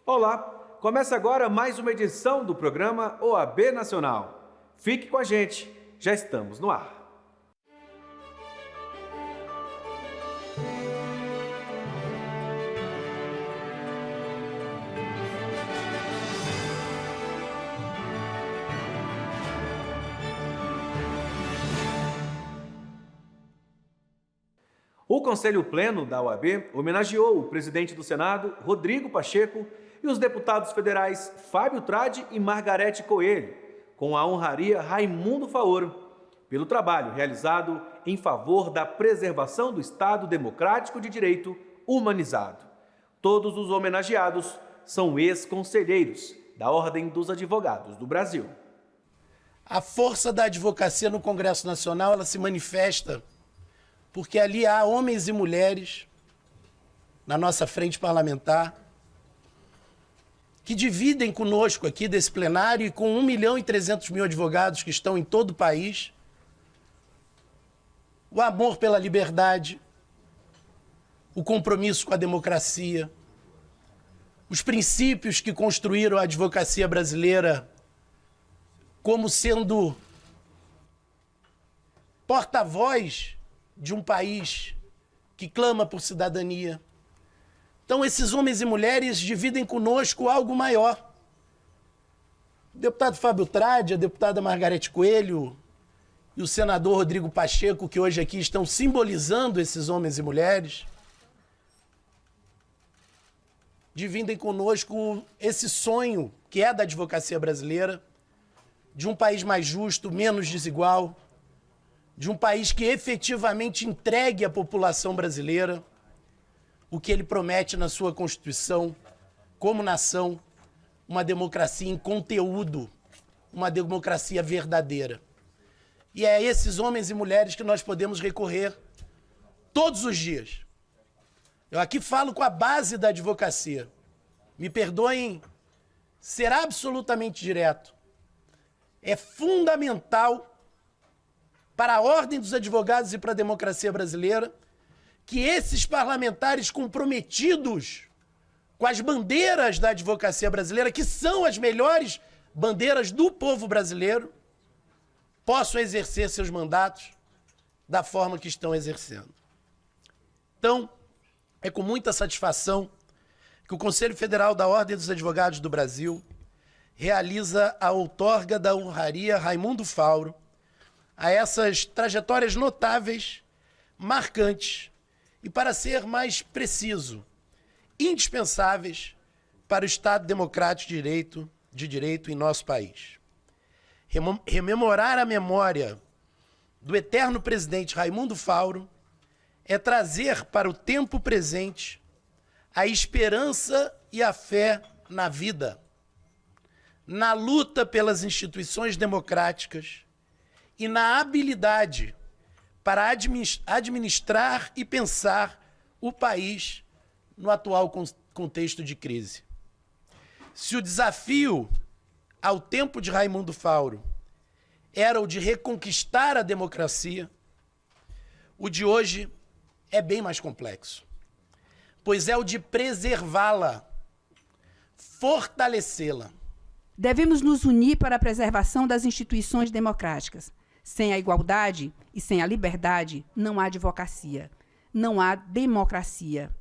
Olá, começa agora mais uma edição do programa OAB Nacional. Fique com a gente, já estamos no ar. O Conselho Pleno da OAB homenageou o presidente do Senado, Rodrigo Pacheco, e os deputados federais Fábio Tradi e Margarete Coelho, com a honraria Raimundo Faoro, pelo trabalho realizado em favor da preservação do Estado Democrático de Direito humanizado. Todos os homenageados são ex-conselheiros da Ordem dos Advogados do Brasil. A força da advocacia no Congresso Nacional, ela se manifesta porque ali há homens e mulheres na nossa frente parlamentar que dividem conosco aqui desse plenário e com 1.300.000 advogados que estão em todo o país o amor pela liberdade, o compromisso com a democracia, os princípios que construíram a advocacia brasileira como sendo porta-voz de um país que clama por cidadania. Então, esses homens e mulheres dividem conosco algo maior. O deputado Fábio Tradi, a deputada Margarete Coelho e o senador Rodrigo Pacheco, que hoje aqui estão simbolizando esses homens e mulheres, dividem conosco esse sonho que é da advocacia brasileira, de um país mais justo, menos desigual, de um país que efetivamente entregue à população brasileira o que ele promete na sua Constituição, como nação, uma democracia em conteúdo, uma democracia verdadeira. E é a esses homens e mulheres que nós podemos recorrer todos os dias. Eu aqui falo com a base da advocacia. Me perdoem ser absolutamente direto. É fundamental para a ordem dos advogados e para a democracia brasileira que esses parlamentares comprometidos com as bandeiras da advocacia brasileira, que são as melhores bandeiras do povo brasileiro, possam exercer seus mandatos da forma que estão exercendo. Então, é com muita satisfação que o Conselho Federal da Ordem dos Advogados do Brasil realiza a outorga da honraria Raimundo Faoro a essas trajetórias notáveis, marcantes e, para ser mais preciso, indispensáveis para o Estado Democrático de Direito em nosso país. Rememorar a memória do eterno presidente Raimundo Faoro é trazer para o tempo presente a esperança e a fé na vida, na luta pelas instituições democráticas e na habilidade para administrar e pensar o país no atual contexto de crise. Se o desafio ao tempo de Raimundo Faoro era o de reconquistar a democracia, o de hoje é bem mais complexo, pois é o de preservá-la, fortalecê-la. Devemos nos unir para a preservação das instituições democráticas. Sem a igualdade e sem a liberdade, não há advocacia, não há democracia.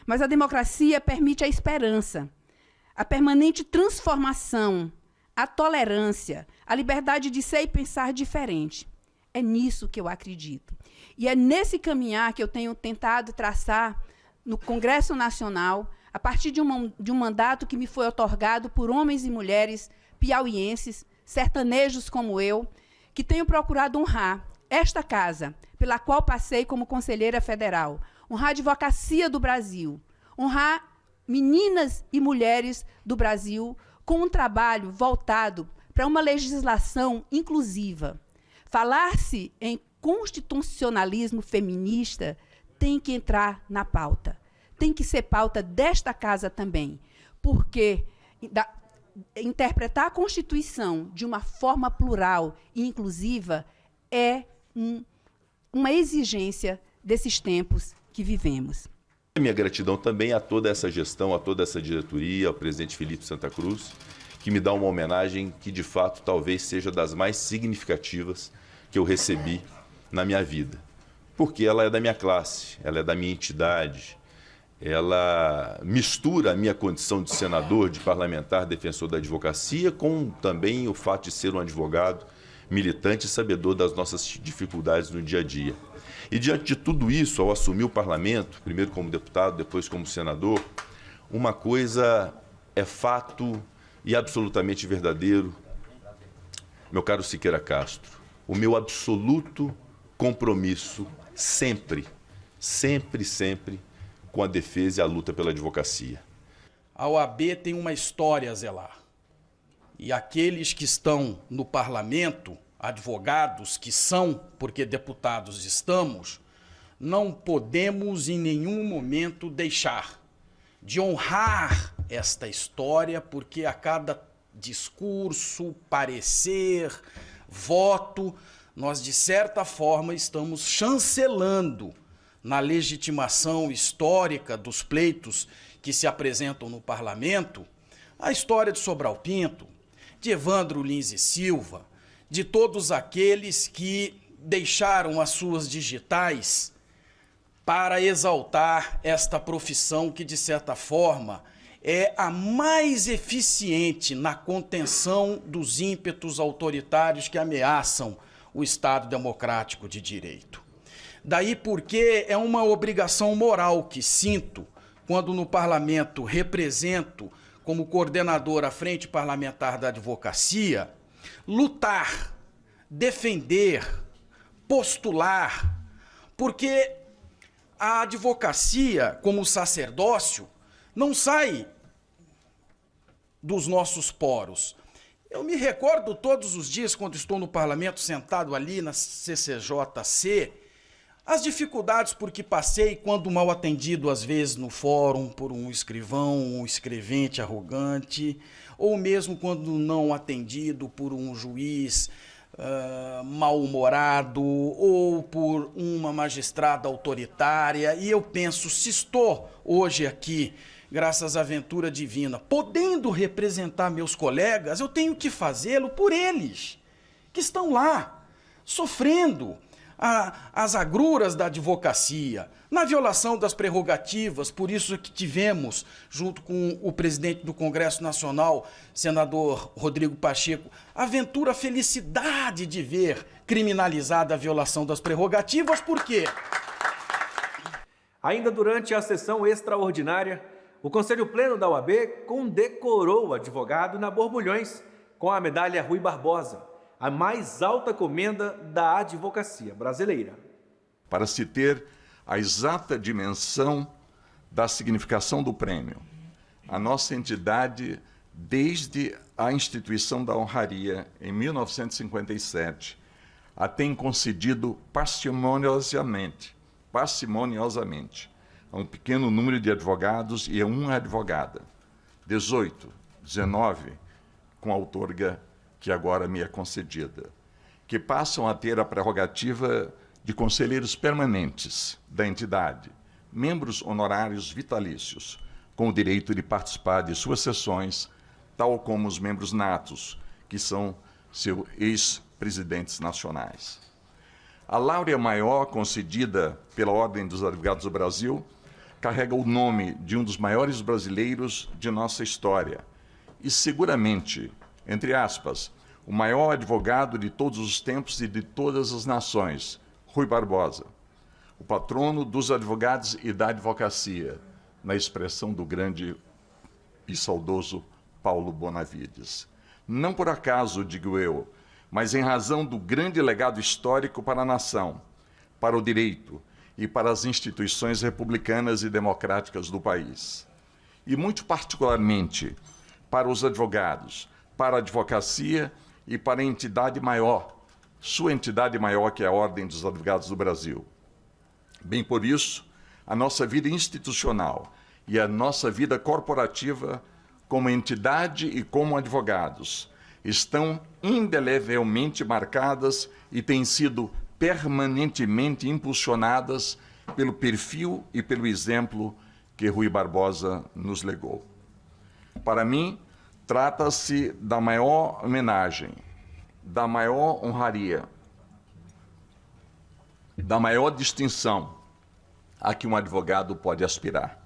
Mas a democracia permite a esperança, a permanente transformação, a tolerância, a liberdade de ser e pensar diferente. É nisso que eu acredito. E é nesse caminhar que eu tenho tentado traçar no Congresso Nacional, a partir de um mandato que me foi otorgado por homens e mulheres piauienses, sertanejos como eu, que tenho procurado honrar esta casa, pela qual passei como conselheira federal, honrar a advocacia do Brasil, honrar meninas e mulheres do Brasil com um trabalho voltado para uma legislação inclusiva. Falar-se em constitucionalismo feminista tem que entrar na pauta. Tem que ser pauta desta casa também, porque interpretar a Constituição de uma forma plural e inclusiva é uma exigência desses tempos que vivemos. A minha gratidão também a toda essa gestão, a toda essa diretoria, ao presidente Felipe Santa Cruz, que me dá uma homenagem que, de fato, talvez seja das mais significativas que eu recebi na minha vida. Porque ela é da minha classe, ela é da minha entidade, ela mistura a minha condição de senador, de parlamentar, defensor da advocacia, com também o fato de ser um advogado militante e sabedor das nossas dificuldades no dia a dia. E diante de tudo isso, ao assumir o parlamento, primeiro como deputado, depois como senador, uma coisa é fato e absolutamente verdadeiro, meu caro Siqueira Castro, o meu absoluto compromisso sempre, sempre, sempre com a defesa e a luta pela advocacia. A OAB tem uma história a zelar. E aqueles que estão no parlamento, advogados que são, porque deputados estamos, não podemos em nenhum momento deixar de honrar esta história, porque a cada discurso, parecer, voto, nós de certa forma estamos chancelando na legitimação histórica dos pleitos que se apresentam no parlamento a história de Sobral Pinto, de Evandro Lins e Silva, de todos aqueles que deixaram as suas digitais para exaltar esta profissão que, de certa forma, é a mais eficiente na contenção dos ímpetos autoritários que ameaçam o Estado democrático de direito. Daí porque é uma obrigação moral que sinto quando no parlamento represento, como coordenador à Frente Parlamentar da Advocacia, lutar, defender, postular, porque a advocacia, como sacerdócio, não sai dos nossos poros. Eu me recordo todos os dias, quando estou no parlamento, sentado ali na CCJC, as dificuldades por que passei quando mal atendido, às vezes, no fórum, por um escrivão, um escrevente arrogante, ou mesmo quando não atendido por um juiz mal-humorado ou por uma magistrada autoritária. E eu penso, se estou hoje aqui, graças à aventura divina, podendo representar meus colegas, eu tenho que fazê-lo por eles, que estão lá, sofrendo as agruras da advocacia, na violação das prerrogativas. Por isso que tivemos, junto com o presidente do Congresso Nacional, senador Rodrigo Pacheco, a aventura, a felicidade de ver criminalizada a violação das prerrogativas. Por quê? Ainda durante a sessão extraordinária, o Conselho Pleno da OAB condecorou o advogado na Borbulhões com a medalha Rui Barbosa, a mais alta comenda da advocacia brasileira. Para se ter a exata dimensão da significação do prêmio, a nossa entidade, desde a instituição da honraria em 1957, a tem concedido parcimoniosamente a um pequeno número de advogados e a uma advogada, 18, 19, com a outorga que agora me é concedida, que passam a ter a prerrogativa de conselheiros permanentes da entidade, membros honorários vitalícios, com o direito de participar de suas sessões, tal como os membros natos, que são seus ex-presidentes nacionais. A Láurea Maior, concedida pela Ordem dos Advogados do Brasil, carrega o nome de um dos maiores brasileiros de nossa história e, seguramente, entre aspas, o maior advogado de todos os tempos e de todas as nações, Rui Barbosa, o patrono dos advogados e da advocacia, na expressão do grande e saudoso Paulo Bonavides. Não por acaso, digo eu, mas em razão do grande legado histórico para a nação, para o direito e para as instituições republicanas e democráticas do país. E muito particularmente para os advogados, para a advocacia e para a entidade maior, sua entidade maior, que é a Ordem dos Advogados do Brasil. Bem por isso, a nossa vida institucional e a nossa vida corporativa, como entidade e como advogados, estão indelevelmente marcadas e têm sido permanentemente impulsionadas pelo perfil e pelo exemplo que Rui Barbosa nos legou. Para mim, trata-se da maior homenagem, da maior honraria, da maior distinção a que um advogado pode aspirar.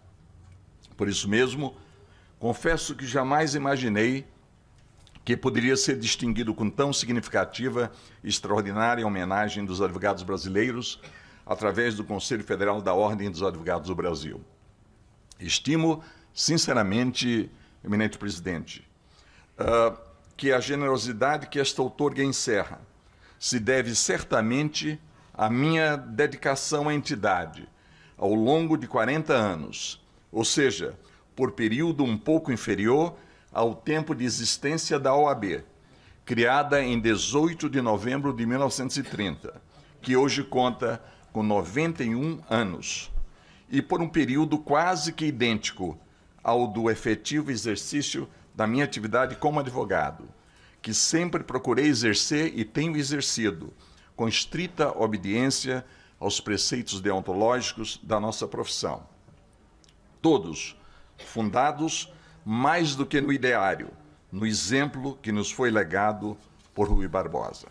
Por isso mesmo, confesso que jamais imaginei que poderia ser distinguido com tão significativa e extraordinária homenagem dos advogados brasileiros através do Conselho Federal da Ordem dos Advogados do Brasil. Estimo, sinceramente, eminente presidente, que a generosidade que esta outorga encerra se deve certamente à minha dedicação à entidade ao longo de 40 anos, ou seja, por período um pouco inferior ao tempo de existência da OAB, criada em 18 de novembro de 1930, que hoje conta com 91 anos, e por um período quase que idêntico ao do efetivo exercício da minha atividade como advogado, que sempre procurei exercer e tenho exercido, com estrita obediência aos preceitos deontológicos da nossa profissão. Todos fundados mais do que no ideário, no exemplo que nos foi legado por Rui Barbosa.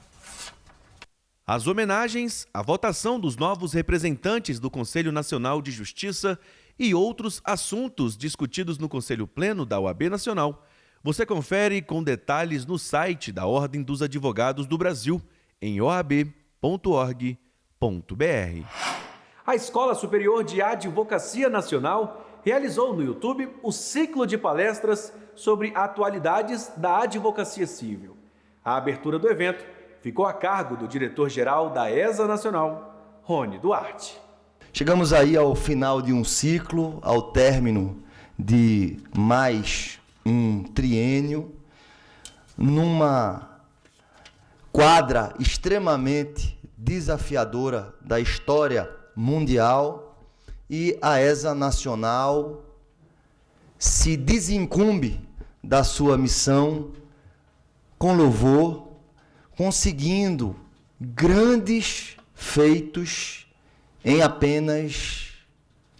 As homenagens, a votação dos novos representantes do Conselho Nacional de Justiça e outros assuntos discutidos no Conselho Pleno da OAB Nacional, você confere com detalhes no site da Ordem dos Advogados do Brasil, em oab.org.br. A Escola Superior de Advocacia Nacional realizou no YouTube o ciclo de palestras sobre atualidades da advocacia civil. A abertura do evento ficou a cargo do diretor-geral da ESA Nacional, Rony Duarte. Chegamos aí ao final de um ciclo, ao término de mais um triênio, numa quadra extremamente desafiadora da história mundial, e a ESA Nacional se desincumbe da sua missão com louvor, conseguindo grandes feitos em apenas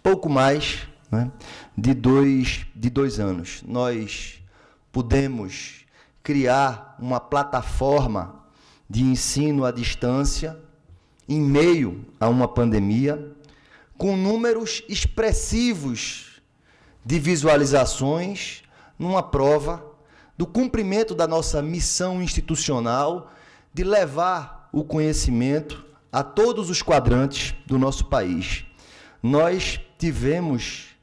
pouco mais, né, de dois anos. Nós pudemos criar uma plataforma de ensino à distância em meio a uma pandemia, com números expressivos de visualizações, numa prova do cumprimento da nossa missão institucional de levar o conhecimento a todos os quadrantes do nosso país. Nós tivemos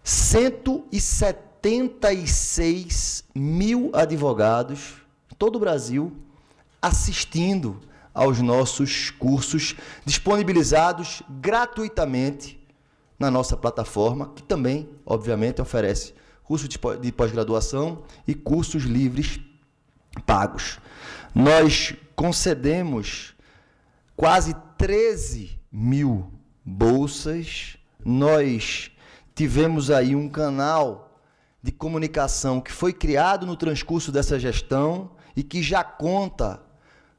176 mil advogados em todo o Brasil assistindo aos nossos cursos disponibilizados gratuitamente na nossa plataforma, que também, obviamente, oferece curso de pós-graduação e cursos livres pagos. Nós concedemos quase 13 mil bolsas, nós tivemos aí um canal de comunicação que foi criado no transcurso dessa gestão e que já conta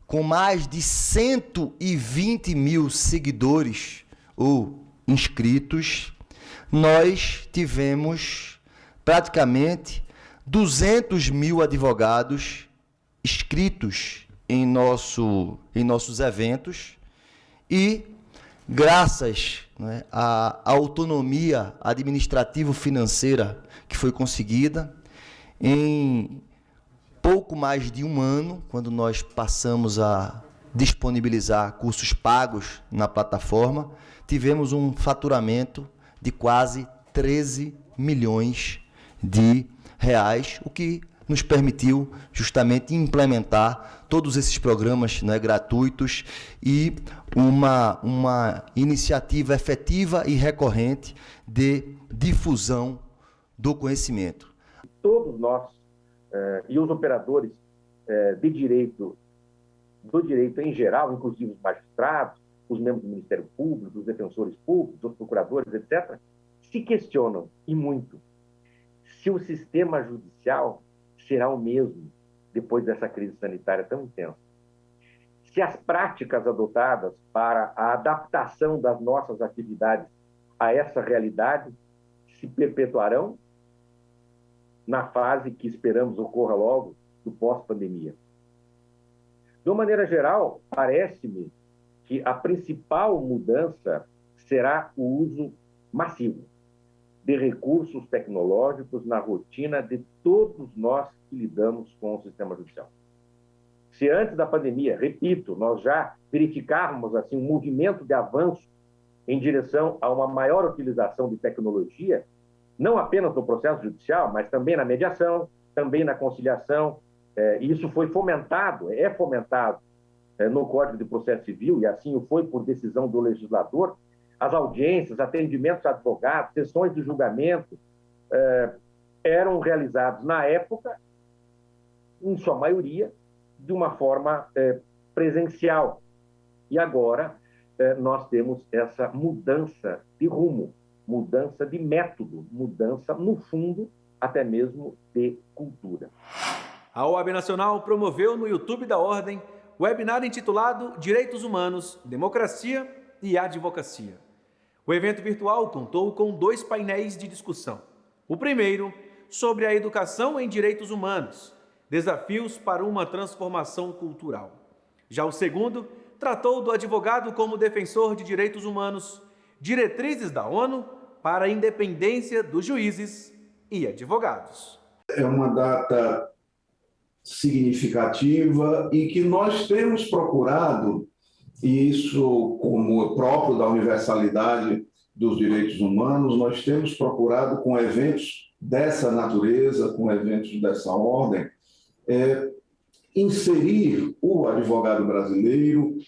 com mais de 120 mil seguidores ou inscritos. Nós tivemos praticamente 200 mil advogados inscritos em nossos eventos e, graças, né, à autonomia administrativo-financeira que foi conseguida, em pouco mais de um ano, quando nós passamos a disponibilizar cursos pagos na plataforma, tivemos um faturamento de quase 13 milhões de reais, o que nos permitiu justamente implementar todos esses programas, né, gratuitos e uma iniciativa efetiva e recorrente de difusão do conhecimento. Todos nós e os operadores de direito, do direito em geral, inclusive os magistrados, os membros do Ministério Público, os defensores públicos, os procuradores, etc., se questionam, e muito, se o sistema judicial será o mesmo depois dessa crise sanitária tão intensa. se as práticas adotadas para a adaptação das nossas atividades a essa realidade se perpetuarão na fase que esperamos ocorra logo do pós-pandemia. De uma maneira geral, parece-me que a principal mudança será o uso massivo de recursos tecnológicos na rotina de todos nós que lidamos com o sistema judicial. Se antes da pandemia, repito, nós já verificávamos assim, um movimento de avanço em direção a uma maior utilização de tecnologia, não apenas no processo judicial, mas também na mediação, também na conciliação, e isso foi fomentado, é fomentado no Código de Processo Civil, e assim o foi por decisão do legislador. As audiências, atendimentos a advogados, sessões de julgamento eram realizados na época, em sua maioria, de uma forma presencial. E agora nós temos essa mudança de rumo, mudança de método, mudança, no fundo, até mesmo de cultura. A OAB Nacional promoveu no YouTube da Ordem o webinar intitulado Direitos Humanos, Democracia e Advocacia. O evento virtual contou com 2 painéis de discussão. O primeiro, sobre a educação em direitos humanos, desafios para uma transformação cultural. Já o segundo, tratou do advogado como defensor de direitos humanos, diretrizes da ONU para a independência dos juízes e advogados. É uma data significativa e que nós temos procurado, e isso como próprio da universalidade dos direitos humanos, nós temos procurado com eventos dessa natureza, com eventos dessa ordem, inserir o advogado brasileiro,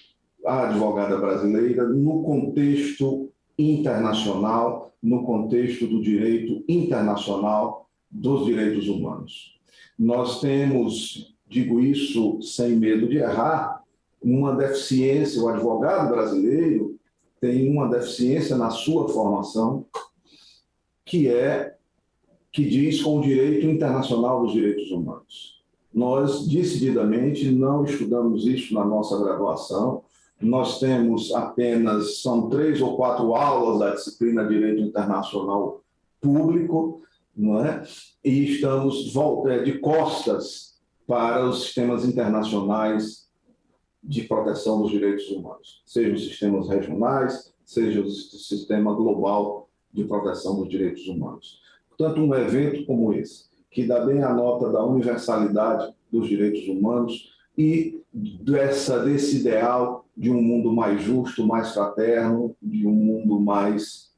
a advogada brasileira, no contexto internacional, no contexto do direito internacional dos direitos humanos. Nós temos, digo isso sem medo de errar, uma deficiência, o advogado brasileiro tem uma deficiência na sua formação, que diz com o direito internacional dos direitos humanos. Nós, decididamente, não estudamos isso na nossa graduação. Nós temos apenas, são 3 ou 4 aulas da disciplina de Direito Internacional Público, não é? E estamos de costas para os sistemas internacionais de proteção dos direitos humanos, seja os sistemas regionais, seja o sistema global de proteção dos direitos humanos. Portanto, um evento como esse, que dá bem a nota da universalidade dos direitos humanos e desse ideal de um mundo mais justo, mais fraterno, de um mundo mais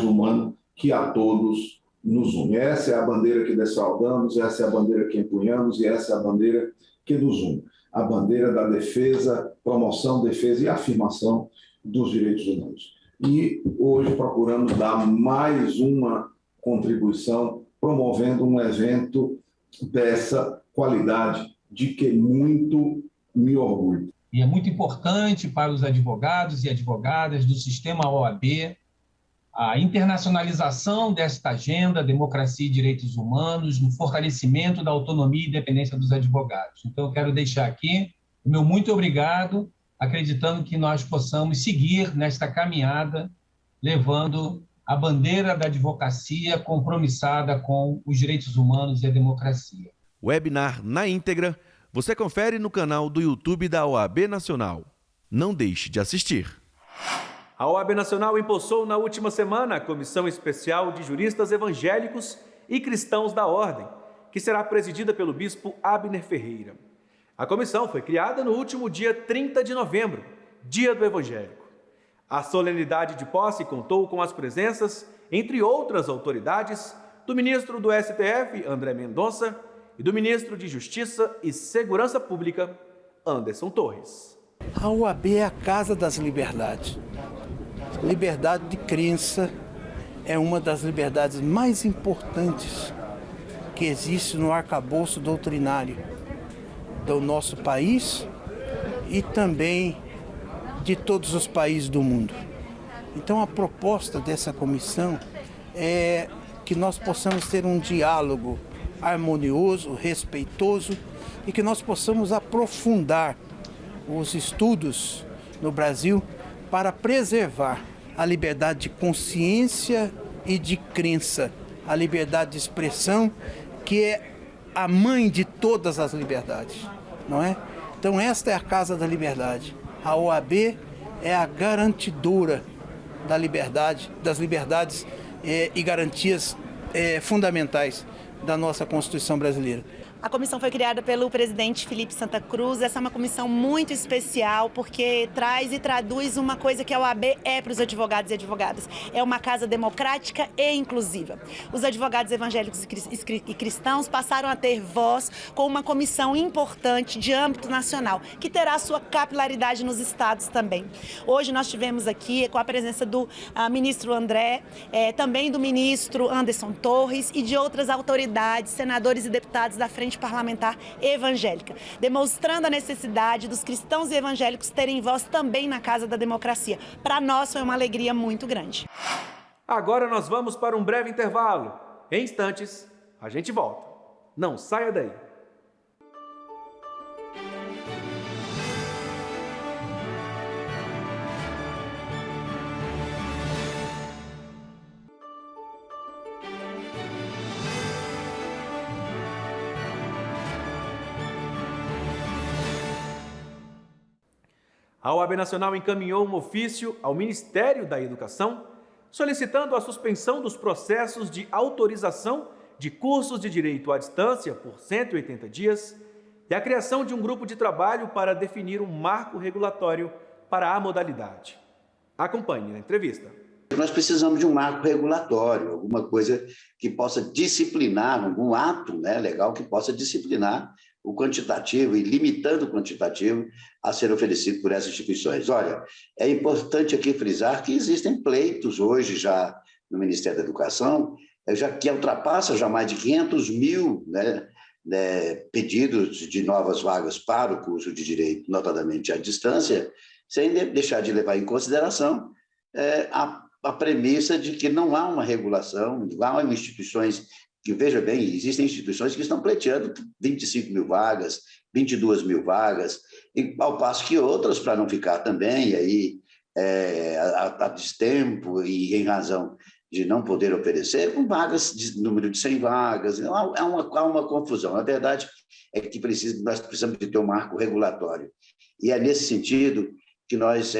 humano, que a todos nos une. Essa é a bandeira que desfraldamos, essa é a bandeira que empunhamos e essa é a bandeira que nos une. A bandeira da defesa, promoção, defesa e afirmação dos direitos humanos. E hoje procurando dar mais uma contribuição, promovendo um evento dessa qualidade, de que muito me orgulho. E é muito importante para os advogados e advogadas do sistema OAB a internacionalização desta agenda, democracia e direitos humanos, no fortalecimento da autonomia e independência dos advogados. Então, eu quero deixar aqui o meu muito obrigado, acreditando que nós possamos seguir nesta caminhada, levando a bandeira da advocacia compromissada com os direitos humanos e a democracia. Webinar na íntegra, você confere no canal do YouTube da OAB Nacional. Não deixe de assistir. A OAB Nacional impulsou na última semana a Comissão Especial de Juristas Evangélicos e Cristãos da Ordem, que será presidida pelo bispo Abner Ferreira. A comissão foi criada no último dia 30 de novembro, Dia do Evangélico. A solenidade de posse contou com as presenças, entre outras autoridades, do ministro do STF, André Mendonça, e do ministro de Justiça e Segurança Pública, Anderson Torres. A OAB é a casa das liberdades. Liberdade de crença é uma das liberdades mais importantes que existe no arcabouço doutrinário do nosso país e também de todos os países do mundo. Então, a proposta dessa comissão é que nós possamos ter um diálogo harmonioso, respeitoso e que nós possamos aprofundar os estudos no Brasil para preservar a liberdade de consciência e de crença, a liberdade de expressão, que é a mãe de todas as liberdades, não é? Então esta é a Casa da Liberdade. A OAB é a garantidora da liberdade, das liberdades e garantias fundamentais da nossa Constituição brasileira. A comissão foi criada pelo presidente Felipe Santa Cruz. Essa é uma comissão muito especial porque traz e traduz uma coisa que a OAB é para os advogados e advogadas. É uma casa democrática e inclusiva. Os advogados evangélicos e cristãos passaram a ter voz com uma comissão importante de âmbito nacional, que terá sua capilaridade nos estados também. Hoje nós tivemos aqui com a presença do ministro André, também do ministro Anderson Torres e de outras autoridades, senadores e deputados da Frente Parlamentar Evangélica, demonstrando a necessidade dos cristãos e evangélicos terem voz também na Casa da Democracia. Para nós foi uma alegria muito grande. Agora nós vamos para um breve intervalo. Em instantes, a gente volta. Não saia daí. A OAB Nacional encaminhou um ofício ao Ministério da Educação solicitando a suspensão dos processos de autorização de cursos de direito à distância por 180 dias e a criação de um grupo de trabalho para definir um marco regulatório para a modalidade. Acompanhe na entrevista. Nós precisamos de um marco regulatório, alguma coisa que possa disciplinar, algum ato legal que possa disciplinar o quantitativo e limitando o quantitativo a ser oferecido por essas instituições. Olha, é importante aqui frisar que existem pleitos hoje já no Ministério da Educação, já que ultrapassa já mais de 500 mil pedidos de novas vagas para o curso de Direito, notadamente à distância, sem deixar de levar em consideração a premissa de que não há uma regulação, não há instituições que, veja bem, existem instituições que estão pleiteando 25 mil vagas, 22 mil vagas, ao passo que outras, para não ficar também aí a destempo e em razão de não poder oferecer, com vagas, de número de 100 vagas, há uma confusão. A verdade é que nós precisamos de ter um marco regulatório. E é nesse sentido que nós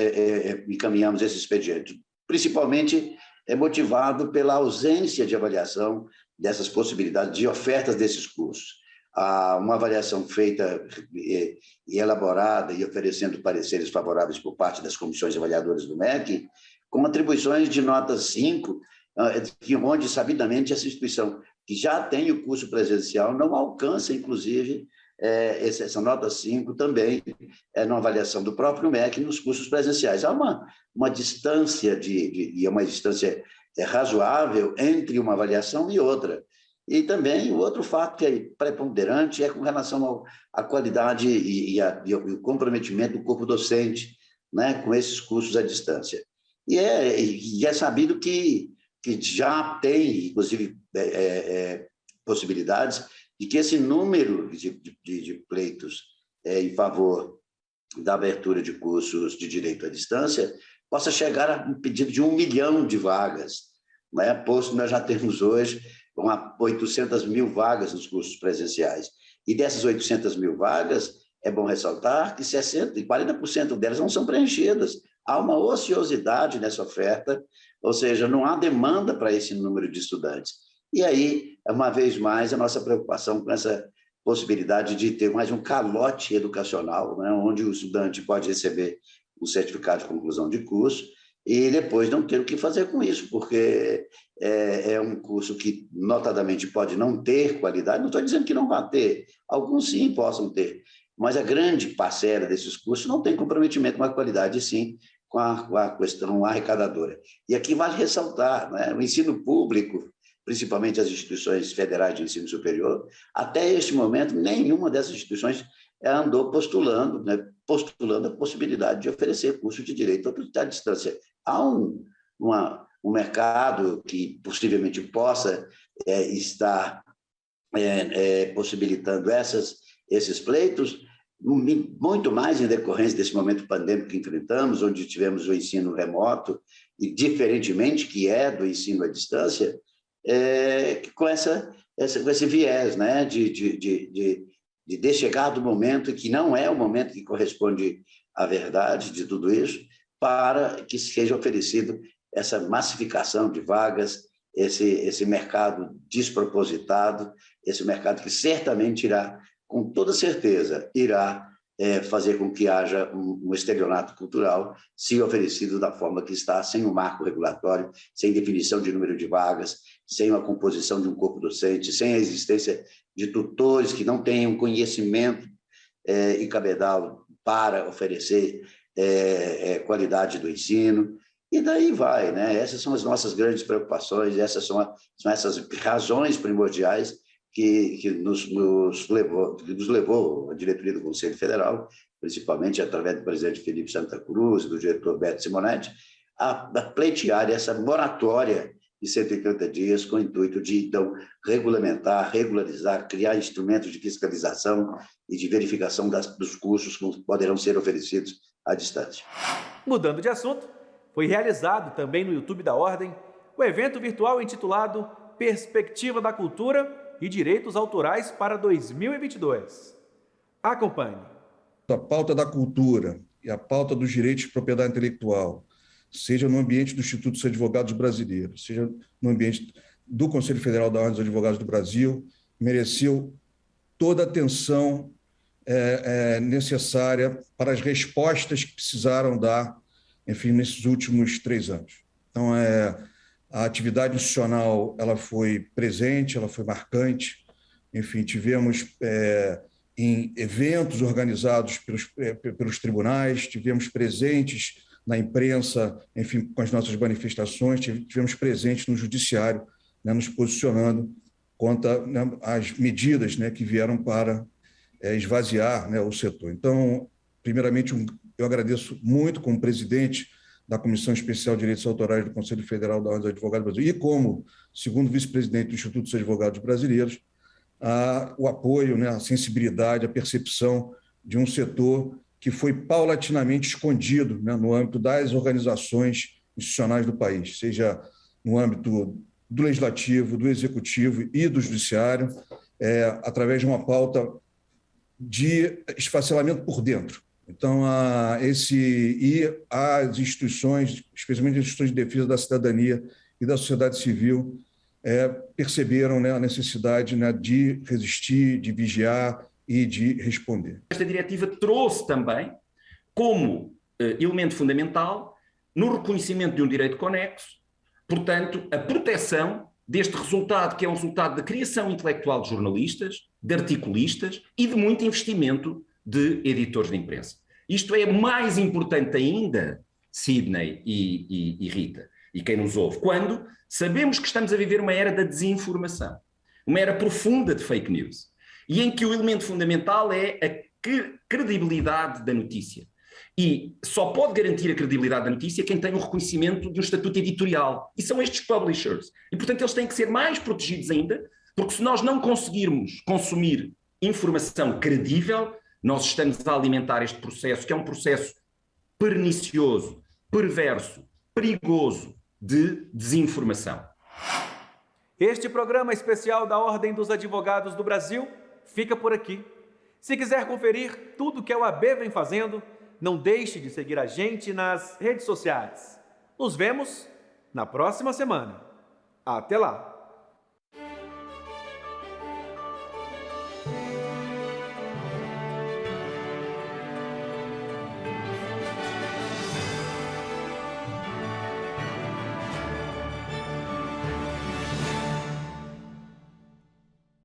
encaminhamos esse expediente, principalmente motivado pela ausência de avaliação dessas possibilidades de ofertas desses cursos. Uma avaliação feita e elaborada e oferecendo pareceres favoráveis por parte das comissões avaliadoras do MEC, com atribuições de nota 5, onde, sabidamente, essa instituição que já tem o curso presencial não alcança, inclusive, essa nota 5 também numa avaliação do próprio MEC nos cursos presenciais. Há uma distância, e uma distância razoável entre uma avaliação e outra. E também o outro fato que é preponderante é com relação à qualidade e o comprometimento do corpo docente com esses cursos à distância. E é sabido que já tem, inclusive, possibilidades de que esse número de pleitos em favor da abertura de cursos de direito à distância possa chegar a um pedido de 1 milhão de vagas, posto nós já temos hoje 800 mil vagas nos cursos presenciais. E dessas 800 mil vagas, é bom ressaltar que 40% delas não são preenchidas. Há uma ociosidade nessa oferta, ou seja, não há demanda para esse número de estudantes. E aí, uma vez mais, a nossa preocupação com essa possibilidade de ter mais um calote educacional, onde o estudante pode receber um certificado de conclusão de curso e depois não ter o que fazer com isso, porque é um curso que, notadamente, pode não ter qualidade. Não estou dizendo que não vai ter, alguns sim possam ter, mas a grande parcela desses cursos não tem comprometimento com a qualidade, sim, com a questão arrecadadora. E aqui vale ressaltar, o ensino público, principalmente as instituições federais de ensino superior, até este momento, nenhuma dessas instituições andou postulando a possibilidade de oferecer curso de direito à distância. Há um mercado que possivelmente possa estar possibilitando esses pleitos, muito mais em decorrência desse momento pandêmico que enfrentamos, onde tivemos o ensino remoto, e diferentemente que é do ensino à distância, com esse viés, né, de chegar do momento que não é o momento que corresponde à verdade de tudo isso, para que seja oferecido essa massificação de vagas, esse mercado despropositado, esse mercado que certamente irá, com toda certeza, irá fazer com que haja um estelionato cultural, se oferecido da forma que está, sem um marco regulatório, sem definição de número de vagas, sem uma composição de um corpo docente, sem a existência de tutores que não tenham conhecimento e cabedal para oferecer qualidade do ensino. E daí vai, né? Essas são as nossas grandes preocupações, essas são essas razões primordiais que nos levou a diretoria do Conselho Federal, principalmente através do presidente Felipe Santa Cruz e do diretor Beto Simonetti, a pleitear essa moratória de 180 dias com o intuito de, então, regulamentar, regularizar, criar instrumentos de fiscalização e de verificação dos cursos que poderão ser oferecidos à distância. Mudando de assunto, foi realizado também no YouTube da Ordem o evento virtual intitulado Perspectiva da Cultura e Direitos Autorais para 2022. Acompanhe. A pauta da cultura e a pauta dos direitos de propriedade intelectual, seja no ambiente do Instituto dos Advogados Brasileiros, seja no ambiente do Conselho Federal da Ordem dos Advogados do Brasil, mereceu toda a atenção necessária para as respostas que precisaram dar, enfim, nesses últimos 3 anos. Então, a atividade institucional ela foi presente, ela foi marcante. Enfim, tivemos em eventos organizados pelos tribunais, tivemos presentes na imprensa, enfim, com as nossas manifestações, tivemos presentes no judiciário, né, nos posicionando contra, né, as medidas, né, que vieram para esvaziar, né, o setor. Então, primeiramente, eu agradeço muito como presidente da Comissão Especial de Direitos Autorais do Conselho Federal da Ordem dos Advogados do Brasil e como segundo vice-presidente do Instituto dos Advogados Brasileiros, o apoio, né, a sensibilidade, a percepção de um setor que foi paulatinamente escondido, né, no âmbito das organizações institucionais do país, seja no âmbito do Legislativo, do Executivo e do Judiciário, através de uma pauta de esfacelamento por dentro. Então, as instituições, especialmente as instituições de defesa da cidadania e da sociedade civil, perceberam, né, a necessidade, né, de resistir, de vigiar e de responder. Esta diretiva trouxe também, como elemento fundamental, no reconhecimento de um direito conexo, portanto, a proteção deste resultado, que é um resultado da criação intelectual de jornalistas, de articulistas e de muito investimento de editores de imprensa. Isto é mais importante ainda, Sidney e Rita, e quem nos ouve, quando sabemos que estamos a viver uma era da desinformação, uma era profunda de fake news, e em que o elemento fundamental é a credibilidade da notícia. E só pode garantir a credibilidade da notícia quem tem o reconhecimento de um estatuto editorial, e são estes publishers. E, portanto, eles têm que ser mais protegidos ainda, porque se nós não conseguirmos consumir informação credível, nós estamos a alimentar este processo, que é um processo pernicioso, perverso, perigoso de desinformação. Este programa especial da Ordem dos Advogados do Brasil fica por aqui. Se quiser conferir tudo que a OAB vem fazendo, não deixe de seguir a gente nas redes sociais. Nos vemos na próxima semana. Até lá!